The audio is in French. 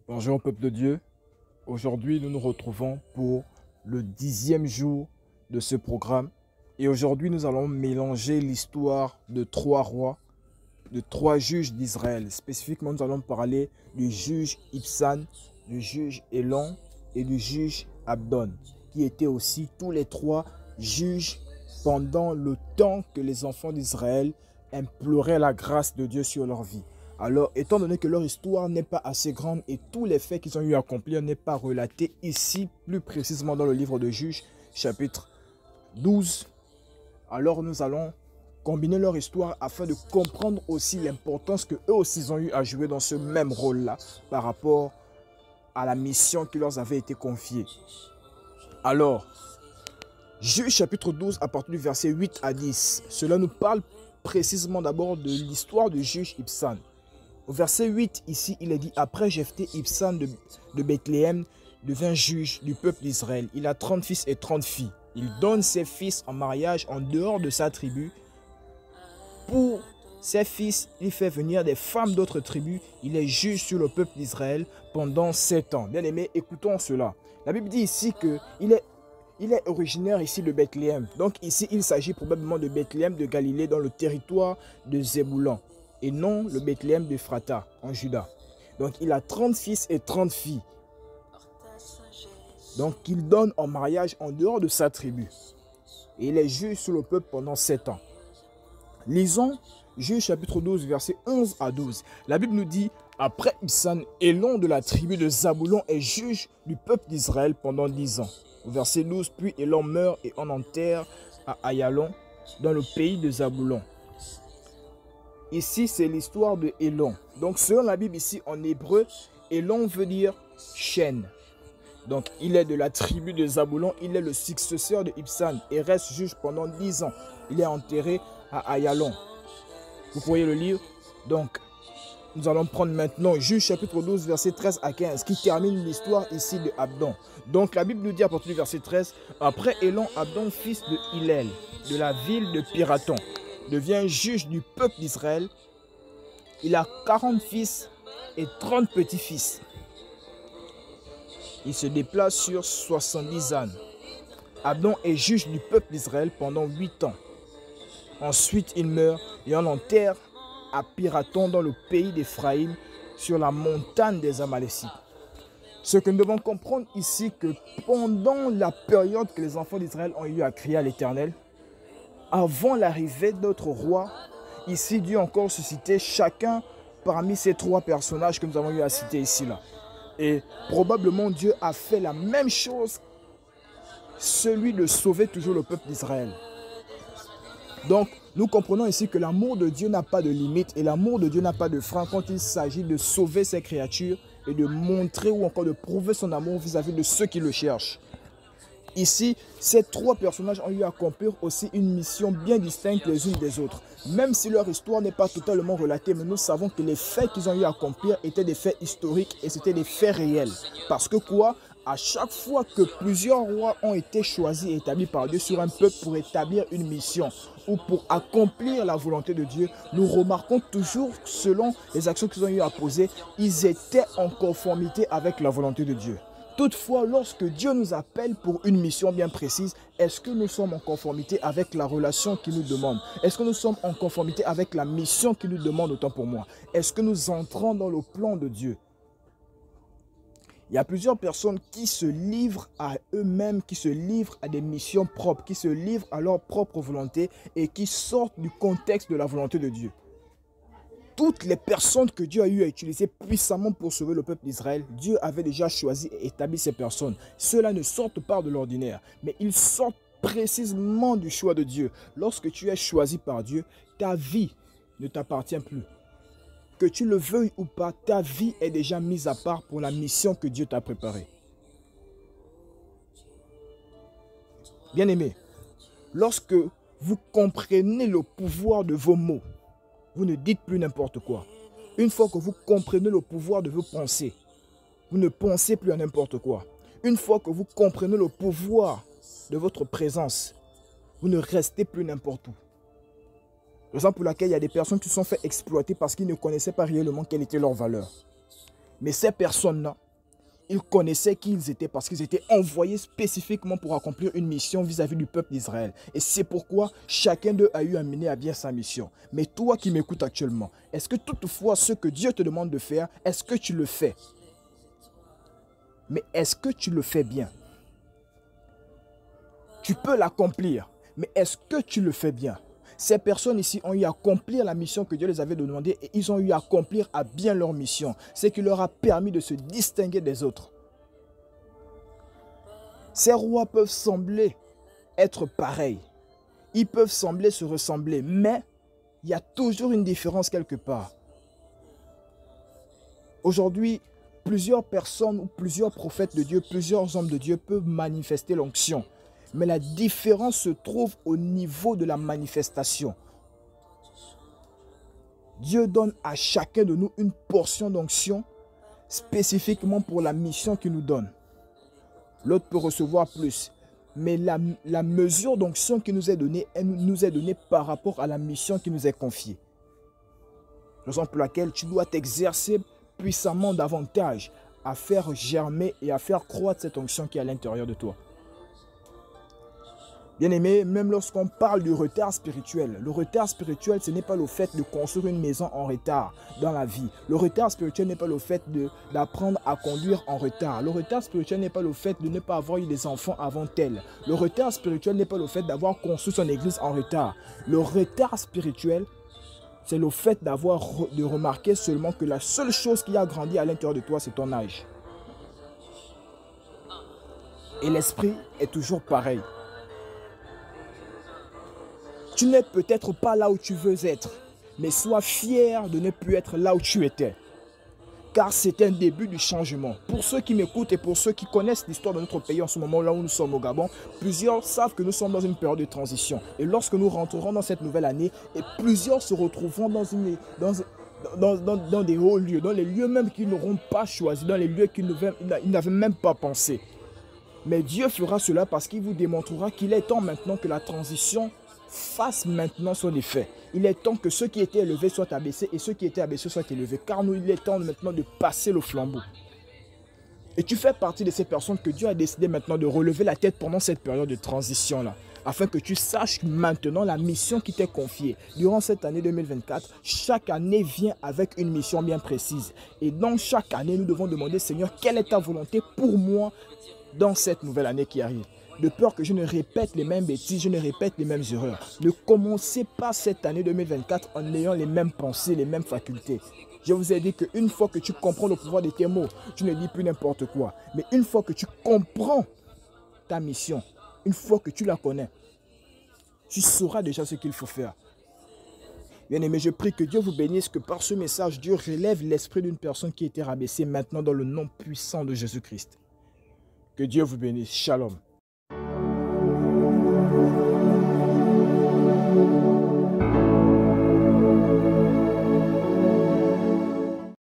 Bonjour peuple de Dieu, aujourd'hui nous nous retrouvons pour le 10e jour de ce programme et aujourd'hui nous allons mélanger l'histoire de trois rois, de trois juges d'Israël. Spécifiquement nous allons parler du juge Ibsan, du juge Elon et du juge Abdon, qui étaient aussi tous les trois juges pendant le temps que les enfants d'Israël imploraient la grâce de Dieu sur leur vie. Alors, étant donné que leur histoire n'est pas assez grande et tous les faits qu'ils ont eu à accomplir n'est pas relaté ici, plus précisément dans le livre de Juges, chapitre 12, alors nous allons combiner leur histoire afin de comprendre aussi l'importance que eux aussi ont eu à jouer dans ce même rôle-là par rapport à la mission qui leur avait été confiée. Alors, Juges chapitre 12 à partir du verset 8 à 10, cela nous parle précisément d'abord de l'histoire du juge Ibsan. Au verset 8, ici, il est dit « Après Jephthé, Ibsan de Bethléem devint juge du peuple d'Israël. Il a 30 fils et 30 filles. Il donne ses fils en mariage en dehors de sa tribu. Pour ses fils, il fait venir des femmes d'autres tribus. Il est juge sur le peuple d'Israël pendant 7 ans. » Bien-aimés, écoutons cela. La Bible dit ici qu'il est originaire ici de Bethléem. Donc ici, il s'agit probablement de Bethléem de Galilée dans le territoire de Zéboulan et non le Bethléem d'Ephrata en Juda. Donc il a 30 fils et 30 filles. Donc il donne en mariage en dehors de sa tribu. Et il est juge sur le peuple pendant 7 ans. Lisons Juges chapitre 12 verset 11 à 12. La Bible nous dit « Après Ibsan, Elon de la tribu de Zaboulon est juge du peuple d'Israël pendant 10 ans. » Au verset 12, « Puis Elon meurt et on enterre à Ayalon dans le pays de Zaboulon. » Ici, c'est l'histoire de Elon. Donc, selon la Bible ici en hébreu, Elon veut dire chaîne. Donc, il est de la tribu de Zaboulon. Il est le successeur de Ibsan et reste juge pendant 10 ans. Il est enterré à Ayalon. Vous pourriez le lire. Donc, nous allons prendre maintenant Juges chapitre 12, verset 13 à 15, qui termine l'histoire ici de Abdon. Donc, la Bible nous dit à partir du verset 13, « Après Elon, Abdon, fils de Hillel, de la ville de Pirathon, devient juge du peuple d'Israël. Il a 40 fils et 30 petits-fils. Il se déplace sur 70 ânes. Abdon est juge du peuple d'Israël pendant 8 ans. Ensuite, il meurt et on enterre à Pirathon dans le pays d'Éphraïm sur la montagne des Amalécites. » Ce que nous devons comprendre ici, que pendant la période que les enfants d'Israël ont eu à crier à l'Éternel, avant l'arrivée d'autres rois, ici Dieu a encore suscité chacun parmi ces trois personnages que nous avons eu à citer ici là. Et probablement Dieu a fait la même chose, celui de sauver toujours le peuple d'Israël. Donc nous comprenons ici que l'amour de Dieu n'a pas de limite et l'amour de Dieu n'a pas de frein quand il s'agit de sauver ses créatures et de montrer ou encore de prouver son amour vis-à-vis de ceux qui le cherchent. Ici, ces trois personnages ont eu à accomplir aussi une mission bien distincte les unes des autres. Même si leur histoire n'est pas totalement relatée, mais nous savons que les faits qu'ils ont eu à accomplir étaient des faits historiques et c'était des faits réels. Parce que quoi? À chaque fois que plusieurs rois ont été choisis et établis par Dieu sur un peuple pour établir une mission ou pour accomplir la volonté de Dieu, nous remarquons toujours que selon les actions qu'ils ont eu à poser, ils étaient en conformité avec la volonté de Dieu. Toutefois, lorsque Dieu nous appelle pour une mission bien précise, est-ce que nous sommes en conformité avec la relation qu'il nous demande? Est-ce que nous sommes en conformité avec la mission qu'il nous demande autant pour moi? Est-ce que nous entrons dans le plan de Dieu? Il y a plusieurs personnes qui se livrent à eux-mêmes, qui se livrent à des missions propres, qui se livrent à leur propre volonté et qui sortent du contexte de la volonté de Dieu. Toutes les personnes que Dieu a eu à utiliser puissamment pour sauver le peuple d'Israël, Dieu avait déjà choisi et établi ces personnes. Ceux-là ne sortent pas de l'ordinaire, mais ils sortent précisément du choix de Dieu. Lorsque tu es choisi par Dieu, ta vie ne t'appartient plus. Que tu le veuilles ou pas, ta vie est déjà mise à part pour la mission que Dieu t'a préparée. Bien-aimés, lorsque vous comprenez le pouvoir de vos mots, vous ne dites plus n'importe quoi. Une fois que vous comprenez le pouvoir de vos pensées, vous ne pensez plus à n'importe quoi. Une fois que vous comprenez le pouvoir de votre présence, vous ne restez plus n'importe où. Raison pour laquelle il y a des personnes qui se sont fait exploiter parce qu'ils ne connaissaient pas réellement quelle était leur valeur. Mais ces personnes-là, ils connaissaient qui ils étaient parce qu'ils étaient envoyés spécifiquement pour accomplir une mission vis-à-vis du peuple d'Israël. Et c'est pourquoi chacun d'eux a eu à mener à bien sa mission. Mais toi qui m'écoutes actuellement, est-ce que toutefois ce que Dieu te demande de faire, est-ce que tu le fais? Mais est-ce que tu le fais bien? Tu peux l'accomplir, mais est-ce que tu le fais bien? Ces personnes ici ont eu à accomplir la mission que Dieu les avait demandée et ils ont eu à accomplir à bien leur mission. Ce qui leur a permis de se distinguer des autres. Ces rois peuvent sembler être pareils. Ils peuvent sembler se ressembler, mais il y a toujours une différence quelque part. Aujourd'hui, plusieurs personnes ou plusieurs prophètes de Dieu, plusieurs hommes de Dieu peuvent manifester l'onction. Mais la différence se trouve au niveau de la manifestation. Dieu donne à chacun de nous une portion d'onction spécifiquement pour la mission qu'il nous donne. L'autre peut recevoir plus. Mais la mesure d'onction qui nous est donnée, elle nous est donnée par rapport à la mission qui nous est confiée. Raison pour laquelle tu dois t'exercer puissamment davantage à faire germer et à faire croître cette onction qui est à l'intérieur de toi. Bien-aimé, même lorsqu'on parle du retard spirituel, le retard spirituel, ce n'est pas le fait de construire une maison en retard dans la vie. Le retard spirituel n'est pas le fait d'apprendre à conduire en retard. Le retard spirituel n'est pas le fait de ne pas avoir eu des enfants avant tel. Le retard spirituel n'est pas le fait d'avoir construit son église en retard. Le retard spirituel, c'est le fait de remarquer seulement que la seule chose qui a grandi à l'intérieur de toi, c'est ton âge. Et l'esprit est toujours pareil. Tu n'es peut-être pas là où tu veux être, mais sois fier de ne plus être là où tu étais. Car c'est un début du changement. Pour ceux qui m'écoutent et pour ceux qui connaissent l'histoire de notre pays en ce moment, là où nous sommes au Gabon, plusieurs savent que nous sommes dans une période de transition. Et lorsque nous rentrerons dans cette nouvelle année, et plusieurs se retrouveront dans des hauts lieux, dans les lieux même qu'ils n'auront pas choisis, dans les lieux qu'ils n'avaient même pas pensé. Mais Dieu fera cela parce qu'il vous démontrera qu'il est temps maintenant que la transition fasse maintenant son effet. Il est temps que ceux qui étaient élevés soient abaissés et ceux qui étaient abaissés soient élevés. Car nous, il est temps maintenant de passer le flambeau. Et tu fais partie de ces personnes que Dieu a décidé maintenant de relever la tête pendant cette période de transition-là. Afin que tu saches maintenant la mission qui t'est confiée. Durant cette année 2024, chaque année vient avec une mission bien précise. Et dans chaque année, nous devons demander, Seigneur, quelle est ta volonté pour moi dans cette nouvelle année qui arrive? De peur que je ne répète les mêmes bêtises, je ne répète les mêmes erreurs. Ne commencez pas cette année 2024 en ayant les mêmes pensées, les mêmes facultés. Je vous ai dit qu'une fois que tu comprends le pouvoir de tes mots, tu ne dis plus n'importe quoi. Mais une fois que tu comprends ta mission, une fois que tu la connais, tu sauras déjà ce qu'il faut faire. Bien-aimé, je prie que Dieu vous bénisse, que par ce message, Dieu relève l'esprit d'une personne qui était rabaissée maintenant dans le nom puissant de Jésus-Christ. Que Dieu vous bénisse. Shalom.